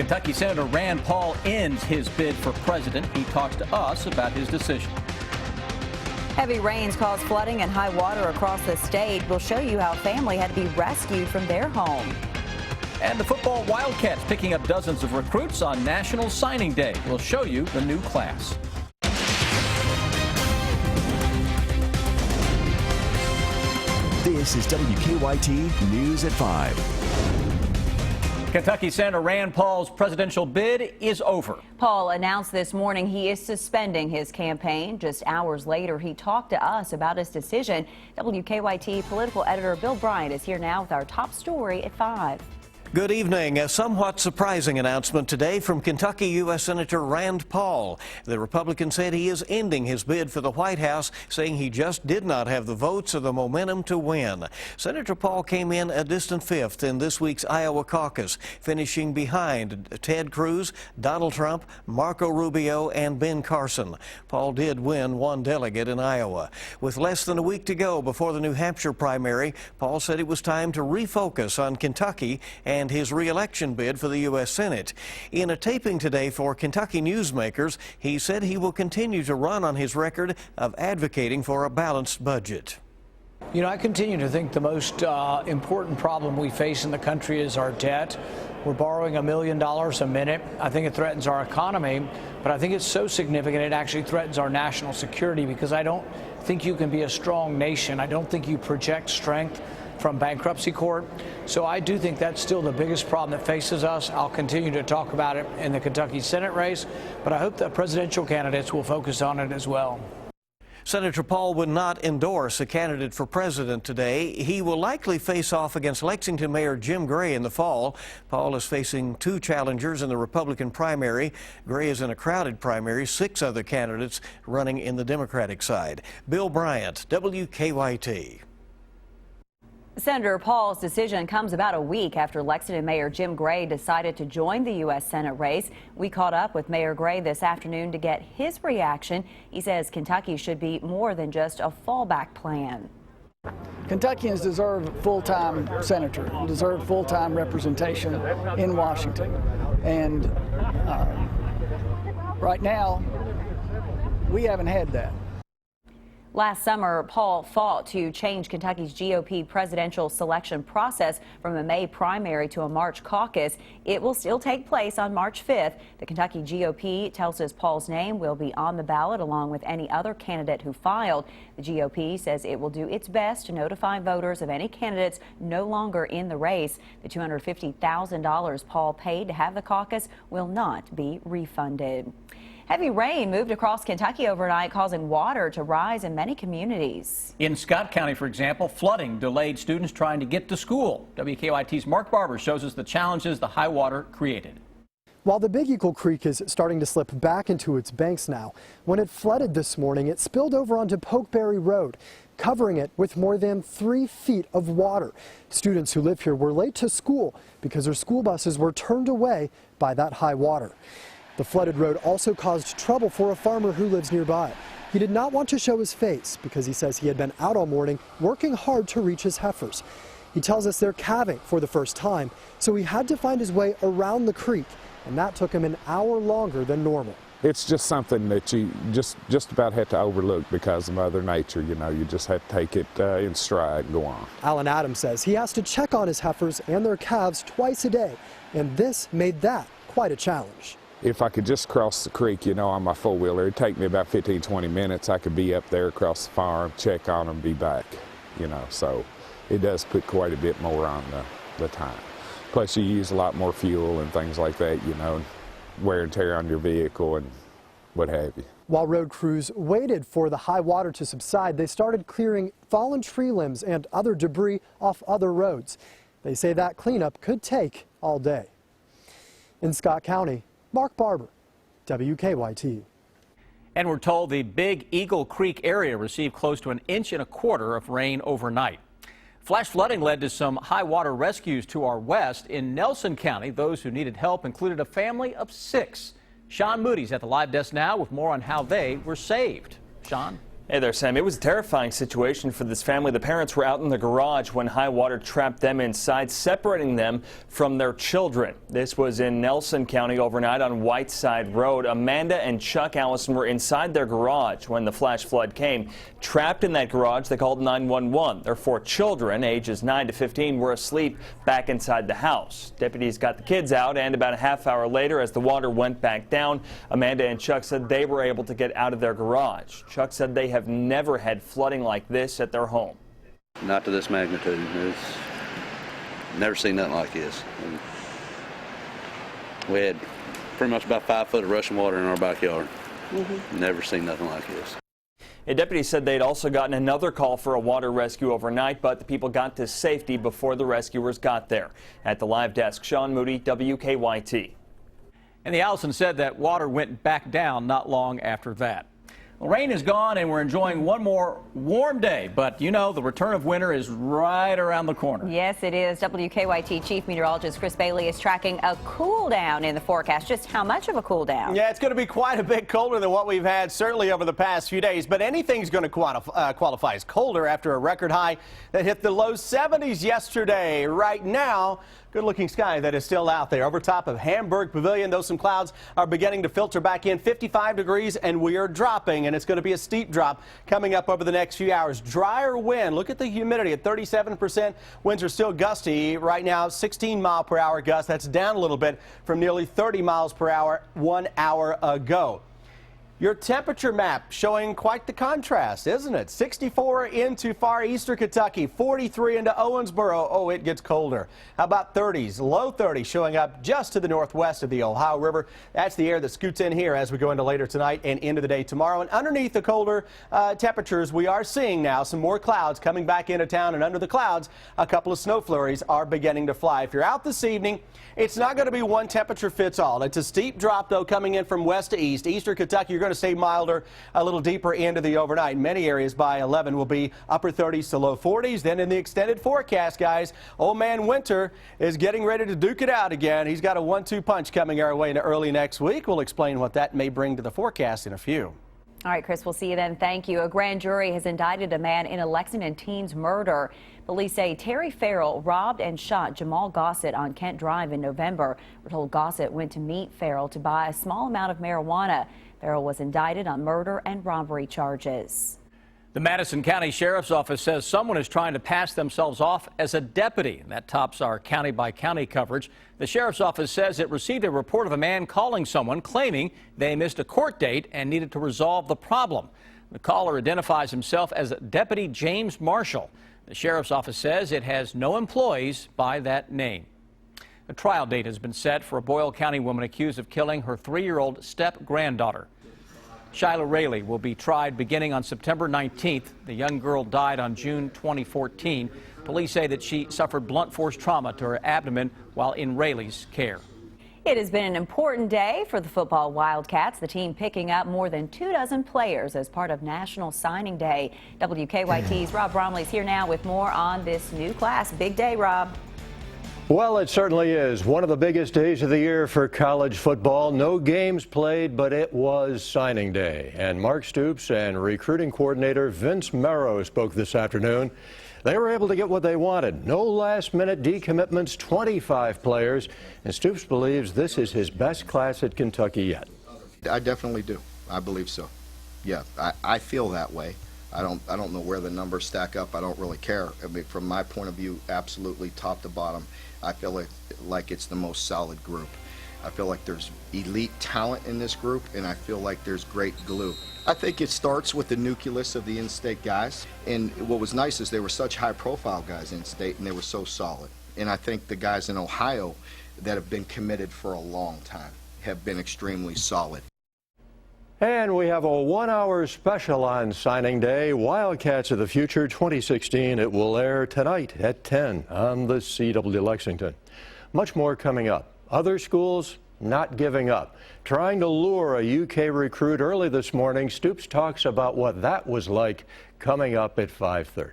Kentucky Senator Rand Paul ends his bid for president. He talks to us about his decision. Heavy rains caused flooding and high water across the state. We'll show you how a family had to be rescued from their home. And the football Wildcats picking up dozens of recruits on National Signing Day. We'll show you the new class. This is WKYT News at 5. Kentucky Senator Rand Paul's presidential bid is over. Paul announced this morning he is suspending his campaign. Just hours later, he talked to us about his decision. WKYT political editor Bill Bryant is here now with our top story at 5. Good evening. A somewhat surprising announcement today from Kentucky U.S. Senator Rand Paul. The Republican said he is ending his bid for the White House, saying he just did not have the votes or the momentum to win. Senator Paul came in a distant fifth in this week's Iowa caucus, finishing behind Ted Cruz, Donald Trump, Marco Rubio, and Ben Carson. Paul did win one delegate in Iowa. With less than a week to go before the New Hampshire primary, Paul said it was time to refocus on Kentucky and his re-election bid for the U.S. Senate. In a taping today for Kentucky newsmakers, he said he will continue to run on his record of advocating for a balanced budget. You know, I continue to think the most important problem we face in the country is our debt. We're borrowing $1 million a minute. I think it threatens our economy, but I think it's so significant it actually threatens our national security, because I don't think you can be a strong nation. I don't think you project strength from bankruptcy court. So I do think that's still the biggest problem that faces us. I'll continue to talk about it in the Kentucky Senate race, but I hope that presidential candidates will focus on it as well. Senator Paul would not endorse a candidate for president today. He will likely face off against Lexington Mayor Jim Gray in the fall. Paul is facing two challengers in the Republican primary. Gray is in a crowded primary, 6 other candidates running in the Democratic side. Bill Bryant, WKYT. Senator Paul's decision comes about a week after Lexington Mayor Jim Gray decided to join the U.S. Senate race. We caught up with Mayor Gray this afternoon to get his reaction. He says Kentucky should be more than just a fallback plan. Kentuckians deserve full-time senator, deserve full-time representation in Washington. And right now, we haven't had that. Last summer, Paul fought to change Kentucky's GOP presidential selection process from a May primary to a March caucus. It will still take place on March 5th. The Kentucky GOP tells us Paul's name will be on the ballot along with any other candidate who filed. The GOP says it will do its best to notify voters of any candidates no longer in the race. The $250,000 Paul paid to have the caucus will not be refunded. Heavy rain moved across Kentucky overnight, causing water to rise in many communities. In Scott County, for example, flooding delayed students trying to get to school. WKYT's Mark Barber shows us the challenges the high water created. While the Big Eagle Creek is starting to slip back into its banks now, when it flooded this morning, it spilled over onto Pokeberry Road, covering it with more than 3 feet of water. Students who live here were late to school because their school buses were turned away by that high water. The flooded road also caused trouble for a farmer who lives nearby. He did not want to show his face because he says he had been out all morning working hard to reach his heifers. He tells us they're calving for the first time, so he had to find his way around the creek, and that took him an hour longer than normal. It's just something that you just about have to overlook because of Mother Nature. You know, you just have to take it in stride and go on. Alan Adams says he has to check on his heifers and their calves twice a day, and this made that quite a challenge. If I could just cross the creek, you know, on my four-wheeler, it'd take me about 15, 20 minutes. I could be up there across the farm, check on them, be back, you know. So it does put quite a bit more on the time. Plus you use a lot more fuel and things like that, you know, wear and tear on your vehicle and what have you. While road crews waited for the high water to subside, they started clearing fallen tree limbs and other debris off other roads. They say that cleanup could take all day. In Scott County, Mark Barber, WKYT. And we're told the Big Eagle Creek area received close to 1.25 inches of rain overnight. Flash flooding led to some high water rescues to our west. In Nelson County, those who needed help included a family of 6. Sean Moody's at the live desk now with more on how they were saved. Sean? Hey there, Sam. It was a terrifying situation for this family. The parents were out in the garage when high water trapped them inside, separating them from their children. This was in Nelson County overnight on Whiteside Road. Amanda and Chuck Allison were inside their garage when the flash flood came. Trapped in that garage, they called 911. Their 4 children, ages 9 to 15, were asleep back inside the house. Deputies got the kids out, and about a half hour later, as the water went back down, Amanda and Chuck said they were able to get out of their garage. Chuck said they have never had flooding like this at their home. Not to this magnitude. It's never seen nothing like this. We had pretty much about 5 foot of rushing water in our backyard. Never seen nothing like this. A deputy said they'd also gotten another call for a water rescue overnight, but the people got to safety before the rescuers got there. At the live desk, Sean Moody, WKYT. And the Allison said that water went back down not long after that. Well, rain is gone and we're enjoying one more warm day, but you know the return of winter is right around the corner. Yes, it is. WKYT Chief Meteorologist Chris Bailey is tracking a cool down in the forecast. Just how much of a cool down? Yeah, it's going to be quite a bit colder than what we've had certainly over the past few days, but anything's going to qualify as colder after a record high that hit the low 70s yesterday. Right now, good-looking sky that is still out there over top of Hamburg Pavilion, though some clouds are beginning to filter back in. 55 degrees, and we are dropping, and it's going to be a steep drop coming up over the next few hours. Drier wind. Look at the humidity at 37%. Winds are still gusty right now, 16-mile-per-hour gusts. That's down a little bit from nearly 30 miles per hour 1 hour ago. Your temperature map showing quite the contrast, isn't it? 64 into far eastern Kentucky, 43 into Owensboro. Oh, it gets colder. How about 30s, low 30s showing up just to the northwest of the Ohio River. That's the air that scoots in here as we go into later tonight and into the day tomorrow. And underneath the colder temperatures, we are seeing now some more clouds coming back into town. And under the clouds, a couple of snow flurries are beginning to fly. If you're out this evening, it's not going to be one temperature fits all. It's a steep drop, though, coming in from west to east. Eastern Kentucky, you're going to stay milder a little deeper into the overnight. Many areas by 11 will be upper 30s to low 40s. Then in the extended forecast, guys, old man winter is getting ready to duke it out again. He's got a 1-2 punch coming our way into early next week. We'll explain what that may bring to the forecast in a few. All right, Chris, we'll see you then. Thank you. A grand jury has indicted a man in a Lexington teen's murder. Police say Terry Farrell robbed and shot Jamal Gossett on Kent Drive in November. We're told Gossett went to meet Farrell to buy a small amount of marijuana. Farrell was indicted on murder and robbery charges. The Madison County Sheriff's Office says someone is trying to pass themselves off as a deputy. That tops our county-by-county coverage. The Sheriff's Office says it received a report of a man calling someone claiming they missed a court date and needed to resolve the problem. The caller identifies himself as Deputy James Marshall. The Sheriff's Office says it has no employees by that name. A trial date has been set for a Boyle County woman accused of killing her 3-year-old step-granddaughter. Shyla Rayleigh will be tried beginning on September 19th. The young girl died on June 2014. Police say that she suffered blunt force trauma to her abdomen while in Rayleigh's care. It has been an important day for the football Wildcats, the team picking up more than 24 players as part of National Signing Day. WKYT's Rob Bromley's here now with more on this new class. Big day, Rob. Well, it certainly is one of the biggest days of the year for college football. No games played, but it was signing day. And Mark Stoops and recruiting coordinator Vince Merrow spoke this afternoon. They were able to get what they wanted. No last-minute decommitments, 25 players. And Stoops believes this is his best class at Kentucky yet. I definitely do. I believe so. Yeah, I feel that way. I don't know where the numbers stack up. I don't really care. I mean, from my point of view, absolutely top to bottom, I feel like it's the most solid group. I feel like there's elite talent in this group, and I feel like there's great glue. I think it starts with the nucleus of the in-state guys, and what was nice is they were such high-profile guys in-state, and they were so solid. And I think the guys in Ohio that have been committed for a long time have been extremely solid. And we have a 1-hour special on signing day, Wildcats of the Future 2016. It will air tonight at 10 on the CW Lexington. Much more coming up. Other schools not giving up. Trying to lure a UK recruit early this morning. Stoops talks about what that was like coming up at 5:30.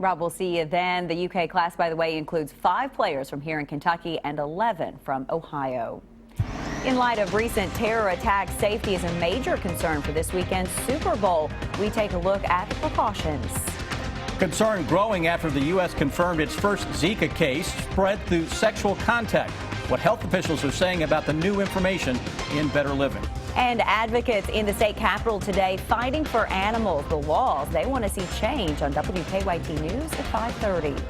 Rob, we'll see you then. The UK class, by the way, includes 5 players from here in Kentucky and 11 from Ohio. In light of recent terror attacks, safety is a major concern for this weekend's Super Bowl. We take a look at the precautions. Concern growing after the U.S. confirmed its first Zika case spread through sexual contact. What health officials are saying about the new information in Better Living. And advocates in the state capitol today fighting for animals, the laws they want to see change on WKYT News at 5:30.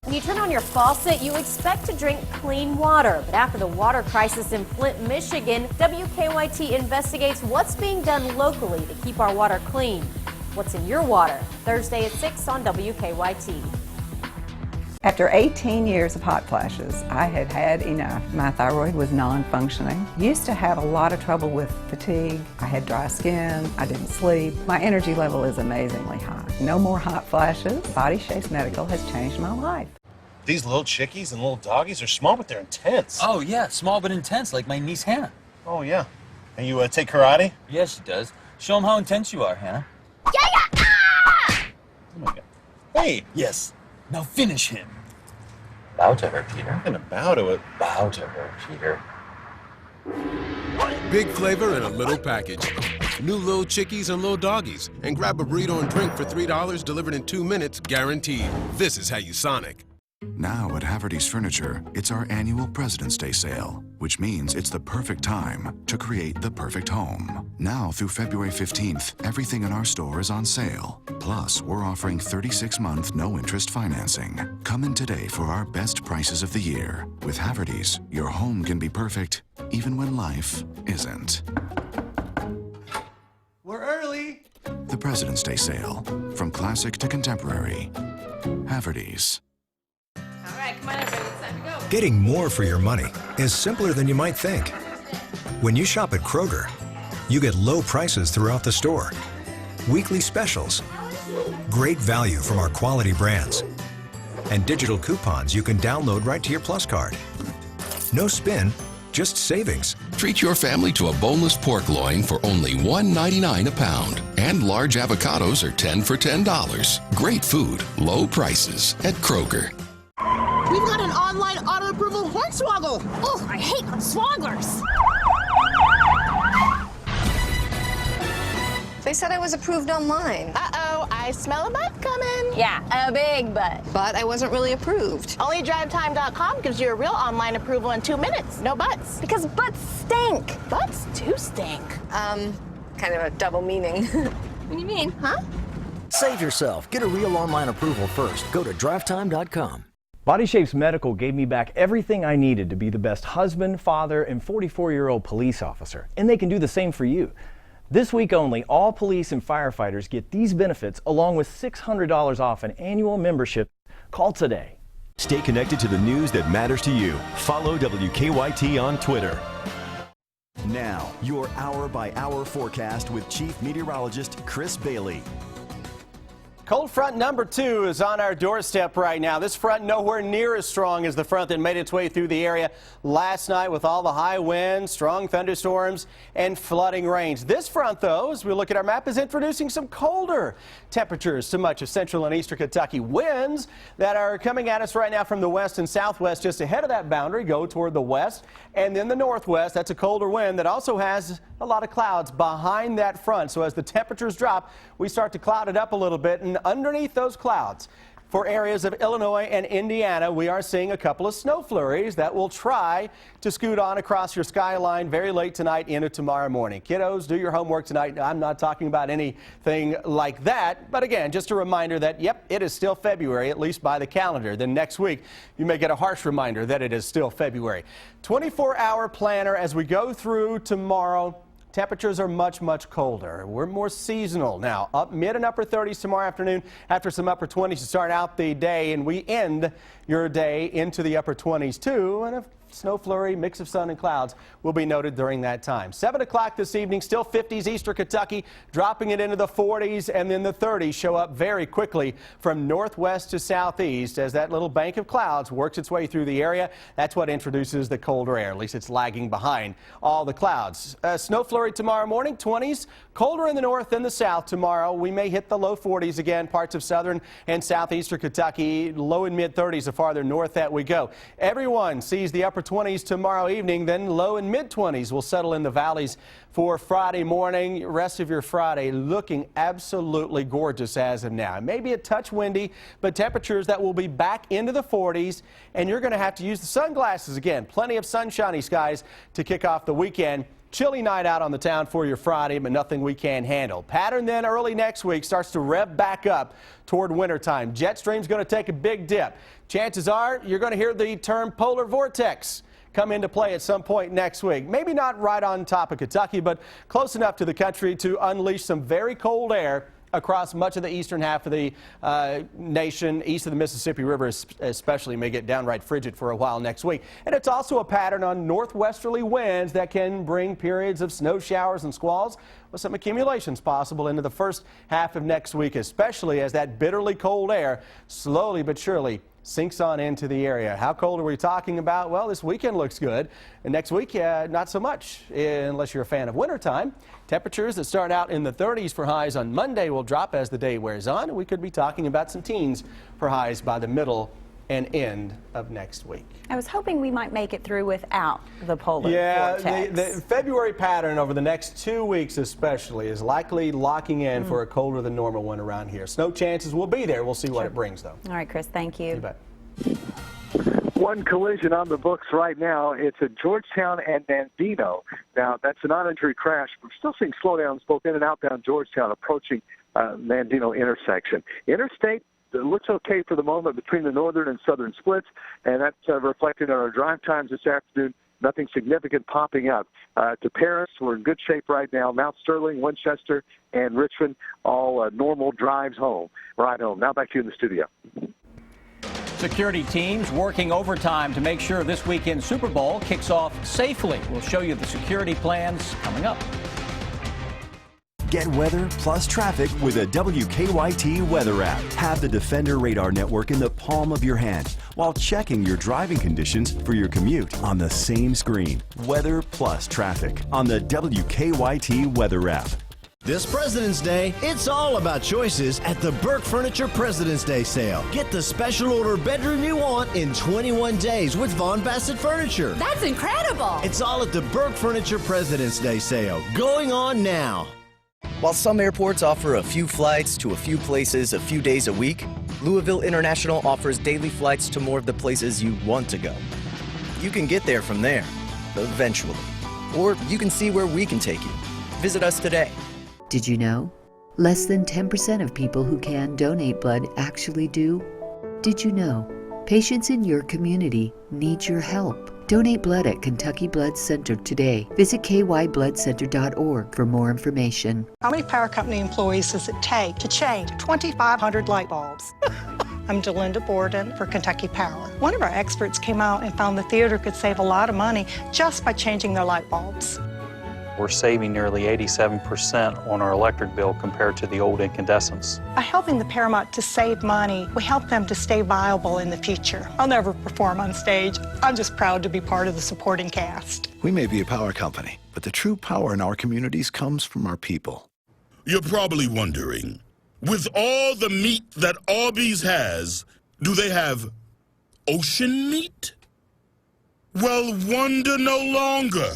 When you turn on your faucet, you expect to drink clean water. But after the water crisis in Flint, Michigan, WKYT investigates what's being done locally to keep our water clean. What's in your water? Thursday at 6 on WKYT. After 18 years of hot flashes, I had had enough. My thyroid was non-functioning. Used to have a lot of trouble with fatigue. I had dry skin. I didn't sleep. My energy level is amazingly high. No more hot flashes. Body Shapes Medical has changed my life. These little chickies and little doggies are small, but they're intense. Oh, yeah, small but intense, like my niece Hannah. Oh, yeah. And you take karate? Yeah, she does. Show them how intense you are, Hannah. Oh, my God. Hey! Yes. Now finish him. Bow to her, Peter. I'm gonna bow to it. Bow to her, Peter. Big flavor in a little package. New little chickies and little doggies. And grab a burrito and drink for $3 delivered in 2 minutes, guaranteed. This is how you Sonic. Now at Haverty's Furniture, it's our annual President's Day sale, which means it's the perfect time to create the perfect home. Now through February 15th, everything in our store is on sale. Plus, we're offering 36-month no-interest financing. Come in today for our best prices of the year. With Haverty's, your home can be perfect, even when life isn't. We're early. The President's Day sale, from classic to contemporary. Haverty's. Getting more for your money is simpler than you might think. When you shop at Kroger, you get low prices throughout the store, weekly specials, great value from our quality brands, and digital coupons you can download right to your Plus card. No spin, just savings. Treat your family to a boneless pork loin for only $1.99 a pound. And large avocados are 10 for $10. Great food, low prices at Kroger. We've got an online auto approval hornswoggle. Oh, I hate swogglers. They said I was approved online. Uh-oh, I smell a butt coming. Yeah, a big butt. But I wasn't really approved. Only DriveTime.com gives you a real online approval in 2 minutes. No butts. Because butts stink. Butts do stink. Kind of a double meaning. What do you mean? Huh? Save yourself. Get a real online approval first. Go to DriveTime.com. Body Shapes Medical gave me back everything I needed to be the best husband, father, and 44-year-old police officer. And they can do the same for you. This week only, all police and firefighters get these benefits along with $600 off an annual membership. Call today. Stay connected to the news that matters to you. Follow WKYT on Twitter. Now, your hour-by-hour forecast with Chief Meteorologist Chris Bailey. Cold front number 2 is on our doorstep right now. This front nowhere near as strong as the front that made its way through the area last night with all the high winds, strong thunderstorms, and flooding rains. This front, though, as we look at our map, is introducing some colder temperatures to much of central and eastern Kentucky. Winds that are coming at us right now from the west and southwest just ahead of that boundary go toward the west and then the northwest. That's a colder wind that also has a lot of clouds behind that front. So as the temperatures drop, we start to cloud it up a little bit. And underneath those clouds, for areas of Illinois and Indiana, we are seeing a couple of snow flurries that will try to scoot on across your skyline very late tonight into tomorrow morning. Kiddos, do your homework tonight. I'm not talking about anything like that. But again, just a reminder that, yep, it is still February, at least by the calendar. Then next week, you may get a harsh reminder that it is still February. 24-hour planner as we go through tomorrow. Temperatures are much, much colder. We're more seasonal now. Up mid and upper 30s tomorrow afternoon after some upper 20s to start out the day. And we end your day into the upper 20s too. And a snow flurry, mix of sun and clouds will be noted during that time. 7 o'clock this evening, still 50s eastern Kentucky, dropping it into the 40s, and then the 30s show up very quickly from northwest to southeast as that little bank of clouds works its way through the area. That's what introduces the colder air. At least it's lagging behind all the clouds. Snow flurry tomorrow morning, 20s. Colder in the north than the south tomorrow. We may hit the low 40s again, parts of southern and southeastern Kentucky, low and mid 30s the farther north that we go. Everyone sees the upper 20s tomorrow evening, then low and mid 20s will settle in the valleys for Friday morning. Rest of your Friday looking absolutely gorgeous as of now. It may be a touch windy, but temperatures that will be back into the 40s, and you're going to have to use the sunglasses again. Plenty of sunshiny skies to kick off the weekend. Chilly night out on the town for your Friday, but nothing we can't handle. Pattern then early next week starts to rev back up toward wintertime. Jet stream's going to take a big dip. Chances are you're going to hear the term polar vortex come into play at some point next week. Maybe not right on top of Kentucky, but close enough to the country to unleash some very cold air across much of the eastern half of the nation. East of the Mississippi River especially may get downright frigid for a while next week. And it's also a pattern on northwesterly winds that can bring periods of snow showers and squalls with some accumulations possible into the first half of next week, especially as that bitterly cold air slowly but surely sinks on into the area. How cold are we talking about? Well, this weekend looks good. And next week, not so much, unless you're a fan of wintertime. Temperatures that start out in the 30s for highs on Monday will drop as the day wears on. We could be talking about some teens for highs by the middle and end of next week. I was hoping we might make it through without the polar vortex. The February pattern over the next 2 weeks especially is likely locking in for a colder than normal one around here. Snow chances will be there. We'll see what it brings, though. All right, Chris, thank you. You bet. One collision on the books right now. It's at Georgetown and Nandino. Now, that's a non-injury crash. We're still seeing slowdowns both in and outbound Georgetown approaching Nandino intersection. Interstate, it looks okay for the moment between the northern and southern splits, and that's reflected on our drive times this afternoon. Nothing significant popping up. To Paris, we're in good shape right now. Mount Sterling, Winchester, and Richmond, all normal drives home. Right home. Now back to you in the studio. Security teams working overtime to make sure this weekend's Super Bowl kicks off safely. We'll show you the security plans coming up. Get weather plus traffic with a WKYT weather app. Have the Defender radar network in the palm of your hand while checking your driving conditions for your commute on the same screen. Weather plus traffic on the WKYT weather app. This President's Day, it's all about choices at the Burke Furniture President's Day sale. Get the special order bedroom you want in 21 days with Von Bassett Furniture. That's incredible! It's all at the Burke Furniture President's Day sale, going on now. While some airports offer a few flights to a few places a few days a week, Louisville International offers daily flights to more of the places you want to go. You can get there from there, eventually. Or you can see where we can take you. Visit us today. Did you know? Less than 10% of people who can donate blood actually do. Did you know? Patients in your community need your help. Donate blood at Kentucky Blood Center today. Visit kybloodcenter.org for more information. How many power company employees does it take to change 2,500 light bulbs? I'm Delinda Borden for Kentucky Power. One of our experts came out and found the theater could save a lot of money just by changing their light bulbs. We're saving nearly 87% on our electric bill compared to the old incandescents. By helping the Paramount to save money, we help them to stay viable in the future. I'll never perform on stage. I'm just proud to be part of the supporting cast. We may be a power company, but the true power in our communities comes from our people. You're probably wondering, with all the meat that Arby's has, do they have ocean meat? Well, wonder no longer.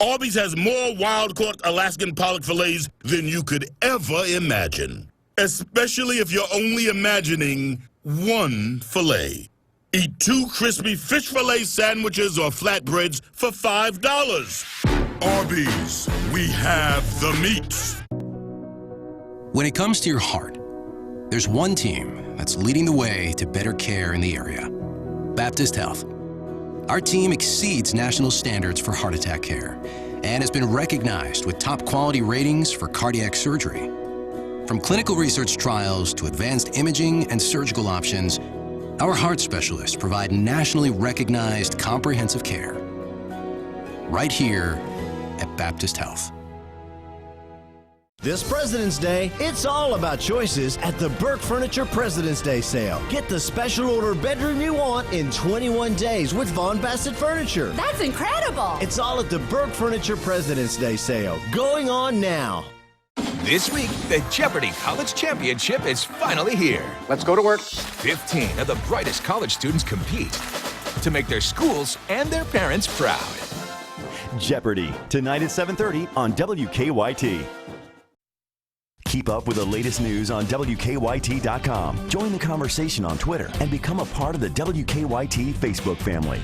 Arby's has more wild-caught Alaskan pollock fillets than you could ever imagine, especially if you're only imagining one fillet. Eat 2 crispy fish fillet sandwiches or flatbreads for $5. Arby's, we have the meats. When it comes to your heart, there's one team that's leading the way to better care in the area: Baptist Health. Our team exceeds national standards for heart attack care and has been recognized with top quality ratings for cardiac surgery. From clinical research trials to advanced imaging and surgical options, Our heart specialists provide nationally recognized comprehensive care right here at Baptist Health. This President's Day, it's all about choices at the Burke Furniture President's Day sale. Get the special order bedroom you want in 21 days with Von Bassett Furniture. That's incredible! It's all at the Burke Furniture President's Day sale, going on now. This week, the Jeopardy College Championship is finally here. Let's go to work. 15 of the brightest college students compete to make their schools and their parents proud. Jeopardy! Tonight at 7:30 on WKYT. Keep up with the latest news on WKYT.com. Join the conversation on Twitter and become a part of the WKYT Facebook family.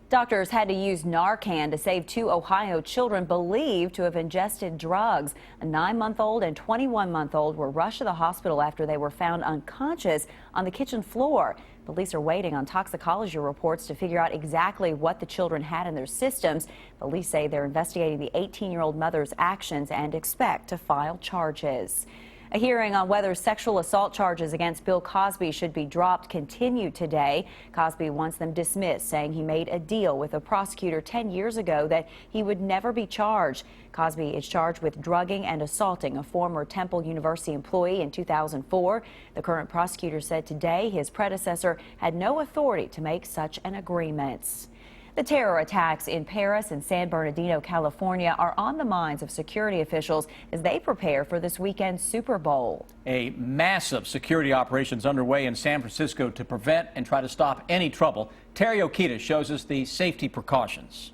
Doctors had to use Narcan to save 2 Ohio children believed to have ingested drugs. A 9-month-old and 21-month-old were rushed to the hospital after they were found unconscious on the kitchen floor. Police are waiting on toxicology reports to figure out exactly what the children had in their systems. Police say they're investigating the 18-year-old mother's actions and expect to file charges. A hearing on whether sexual assault charges against Bill Cosby should be dropped continued today. Cosby wants them dismissed, saying he made a deal with a prosecutor 10 years ago that he would never be charged. Cosby is charged with drugging and assaulting a former Temple University employee in 2004. The current prosecutor said today his predecessor had no authority to make such an agreement. The terror attacks in Paris and San Bernardino, California are on the minds of security officials as they prepare for this weekend's Super Bowl. A massive security operation is underway in San Francisco to prevent and try to stop any trouble. Terry Okita shows us the safety precautions.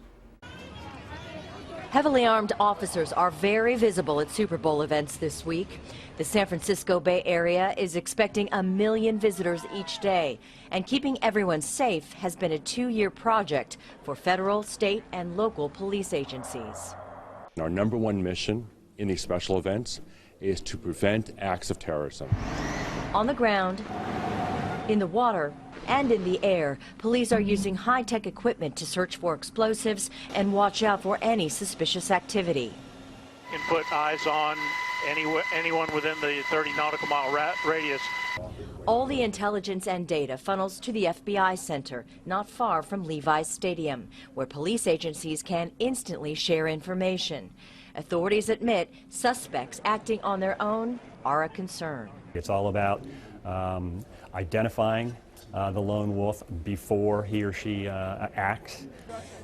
Heavily armed officers are very visible at Super Bowl events this week. The San Francisco Bay Area is expecting 1 million visitors each day, and keeping everyone safe has been a 2-year project for federal, state, and local police agencies. Our #1 mission in these special events is to prevent acts of terrorism. On the ground, in the water, and in the air, police are using high-tech equipment to search for explosives and watch out for any suspicious activity. And put eyes on anyone within the 30 nautical mile radius. All the intelligence and data funnels to the FBI center, not far from Levi's Stadium, where police agencies can instantly share information. Authorities admit suspects acting on their own are a concern. It's all about identifying the lone wolf before he or she acts.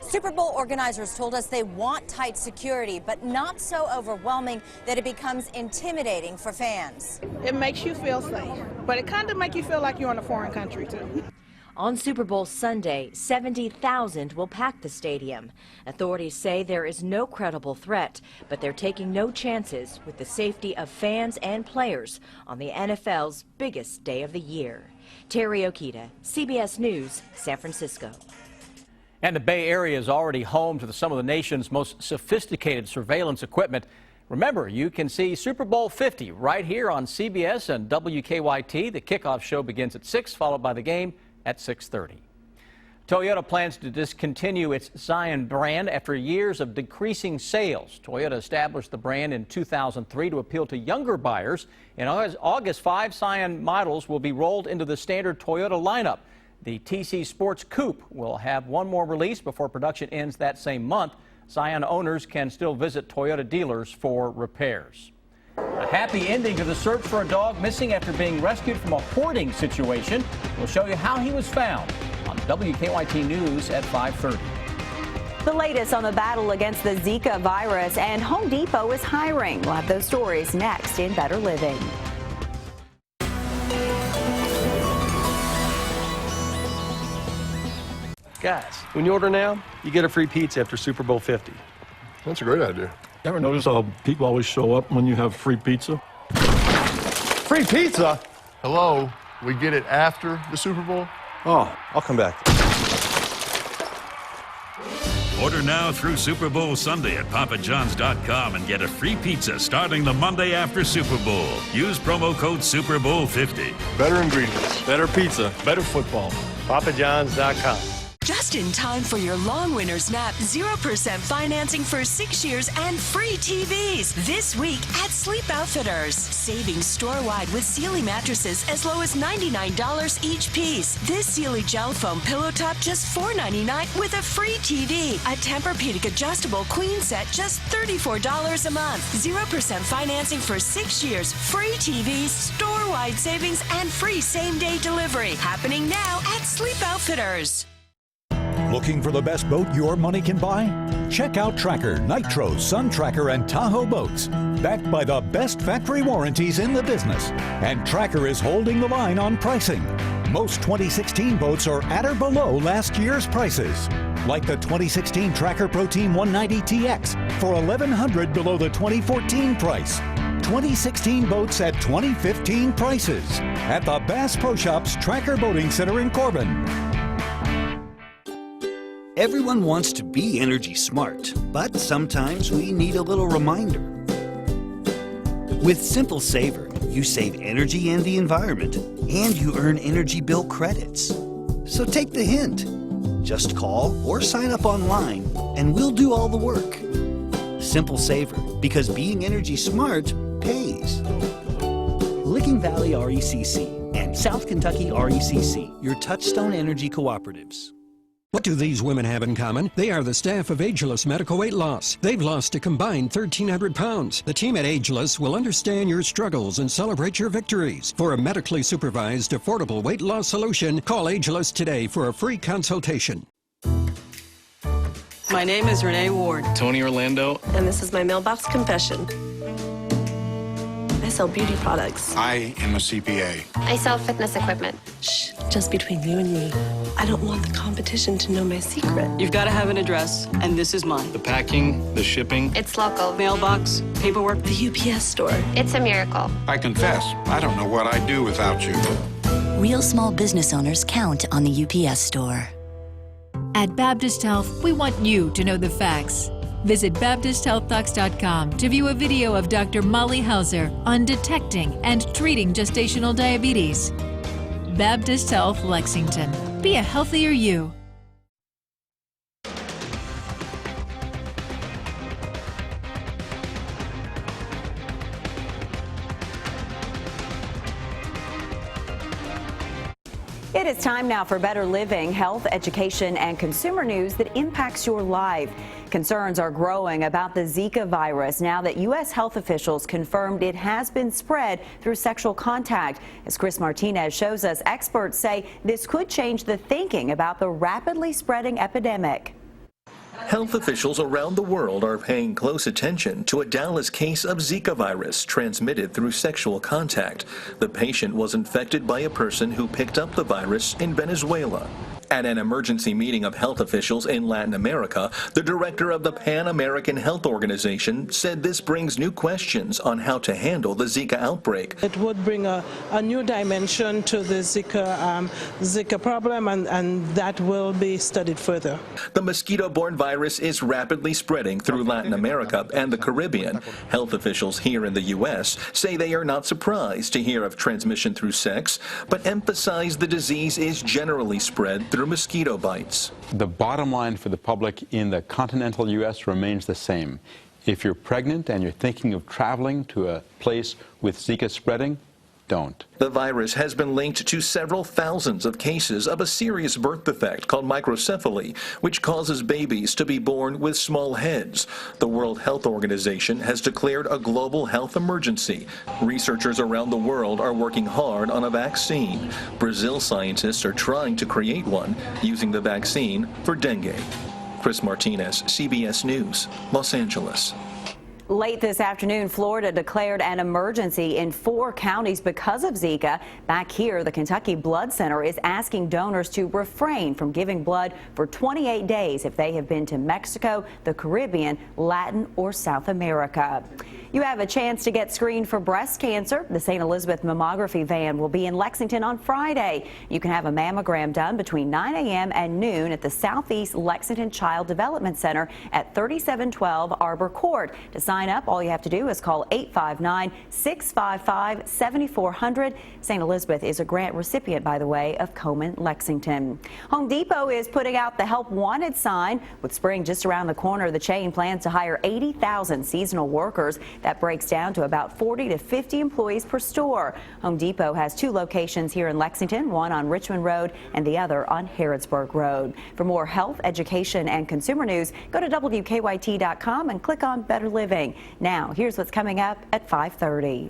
Super Bowl organizers told us they want tight security, but not so overwhelming that it becomes intimidating for fans. It makes you feel safe, but it kind of makes you feel like you're in a foreign country, too. On Super Bowl Sunday, 70,000 will pack the stadium. Authorities say there is no credible threat, but they're taking no chances with the safety of fans and players on the NFL's biggest day of the year. Terry Okita, CBS News, San Francisco. And the Bay Area is already home to some of the nation's most sophisticated surveillance equipment. Remember, you can see Super Bowl 50 right here on CBS and WKYT. The kickoff show begins at 6, followed by the game at 6:30. Toyota plans to discontinue its Scion brand after years of decreasing sales. Toyota established the brand in 2003 to appeal to younger buyers. In August, 5 Scion models will be rolled into the standard Toyota lineup. The TC Sports Coupe will have one more release before production ends that same month. Scion owners can still visit Toyota dealers for repairs. A happy ending to the search for a dog missing after being rescued from a hoarding situation. We'll show you how he was found on WKYT News at 5:30. The latest on the battle against the Zika virus, and Home Depot is hiring. We'll have those stories next in Better Living. Guys, when you order now, you get a free pizza after Super Bowl 50. That's a great idea. Ever notice how people always show up when you have free pizza? Free pizza? Hello, we get it after the Super Bowl? Oh, I'll come back. Order now through Super Bowl Sunday at papajohns.com and get a free pizza starting the Monday after Super Bowl. Use promo code Super Bowl 50. Better ingredients, better pizza, better football. papajohns.com. Just Just in time for your long winter's nap, 0% financing for 6 years and free TVs. This week at Sleep Outfitters. Savings store-wide with Sealy mattresses as low as $99 each piece. This Sealy gel foam pillow top just $4.99 with a free TV. A Tempur-Pedic adjustable queen set just $34 a month. 0% financing for 6 years, free TVs, store-wide savings, and free same-day delivery. Happening now at Sleep Outfitters. Looking for the best boat your money can buy? Check out Tracker, Nitro, Sun Tracker, and Tahoe boats. Backed by the best factory warranties in the business. And Tracker is holding the line on pricing. Most 2016 boats are at or below last year's prices. Like the 2016 Tracker Pro Team 190TX for $1,100 below the 2014 price. 2016 boats at 2015 prices. At the Bass Pro Shops Tracker Boating Center in Corbin. Everyone wants to be energy smart, but sometimes we need a little reminder. With Simple Saver, you save energy and the environment, and you earn energy bill credits. So take the hint. Just call or sign up online, and we'll do all the work. Simple Saver, because being energy smart pays. Licking Valley RECC and South Kentucky RECC, your Touchstone Energy Cooperatives. What do these women have in common? They are the staff of Ageless Medical Weight Loss. They've lost a combined 1,300 pounds. The team at Ageless will understand your struggles and celebrate your victories. For a medically supervised, affordable weight loss solution, call Ageless today for a free consultation. My name is Renee Ward. Tony Orlando. And this is my mailbox confession. I sell beauty products. I am a CPA. I sell fitness equipment. Shh, just between you and me. I don't want the competition to know my secret. You've got to have an address, and this is mine. The packing, the shipping. It's local. Mailbox, paperwork. The UPS store. It's a miracle. I confess, I don't know what I'd do without you. Real small business owners count on the UPS store. At Baptist Health, we want you to know the facts. Visit BaptistHealthTalks.com to view a video of Dr. Molly Hauser on detecting and treating gestational diabetes. Baptist Health Lexington. Be a healthier you. It is time now for Better Living, health, education, and consumer news that impacts your life. Concerns are growing about the Zika virus now that U.S. health officials confirmed it has been spread through sexual contact. As Chris Martinez shows us, experts say this could change the thinking about the rapidly spreading epidemic. Health officials around the world are paying close attention to a Dallas case of Zika virus transmitted through sexual contact. The patient was infected by a person who picked up the virus in Venezuela. At an emergency meeting of health officials in Latin America, the director of the Pan American Health Organization said this brings new questions on how to handle the Zika outbreak. It would bring a new dimension to the Zika problem, and that will be studied further. The mosquito-borne virus is rapidly spreading through Latin America and the Caribbean. Health officials here in the U.S. say they are not surprised to hear of transmission through sex, but emphasize the disease is generally spread through mosquito bites. The bottom line for the public in the continental U.S. remains the same. If you're pregnant and you're thinking of traveling to a place with Zika spreading, don't. The virus has been linked to several thousands of cases of a serious birth defect called microcephaly, which causes babies to be born with small heads. The World Health Organization has declared a global health emergency. Researchers around the world are working hard on a vaccine. Brazil scientists are trying to create one using the vaccine for dengue. Chris Martinez, CBS News, Los Angeles. Late this afternoon, Florida declared an emergency in 4 counties because of Zika. Back here, the Kentucky Blood Center is asking donors to refrain from giving blood for 28 days if they have been to Mexico, the Caribbean, Latin, or South America. You have a chance to get screened for breast cancer. The St. Elizabeth mammography van will be in Lexington on Friday. You can have a mammogram done between 9 a.m. and noon at the Southeast Lexington Child Development Center at 3712 Arbor Court. To sign up, all you have to do is call 859-655-7400. St. Elizabeth is a grant recipient, by the way, of Komen Lexington. Home Depot is putting out the Help Wanted sign. With spring just around the corner, the chain plans to hire 80,000 seasonal workers. That breaks down to about 40 to 50 employees per store. Home Depot has 2 locations here in Lexington, one on Richmond Road and the other on Harrodsburg Road. For more health, education, and consumer news, go to WKYT.com and click on Better Living. Now, here's what's coming up at 5:30.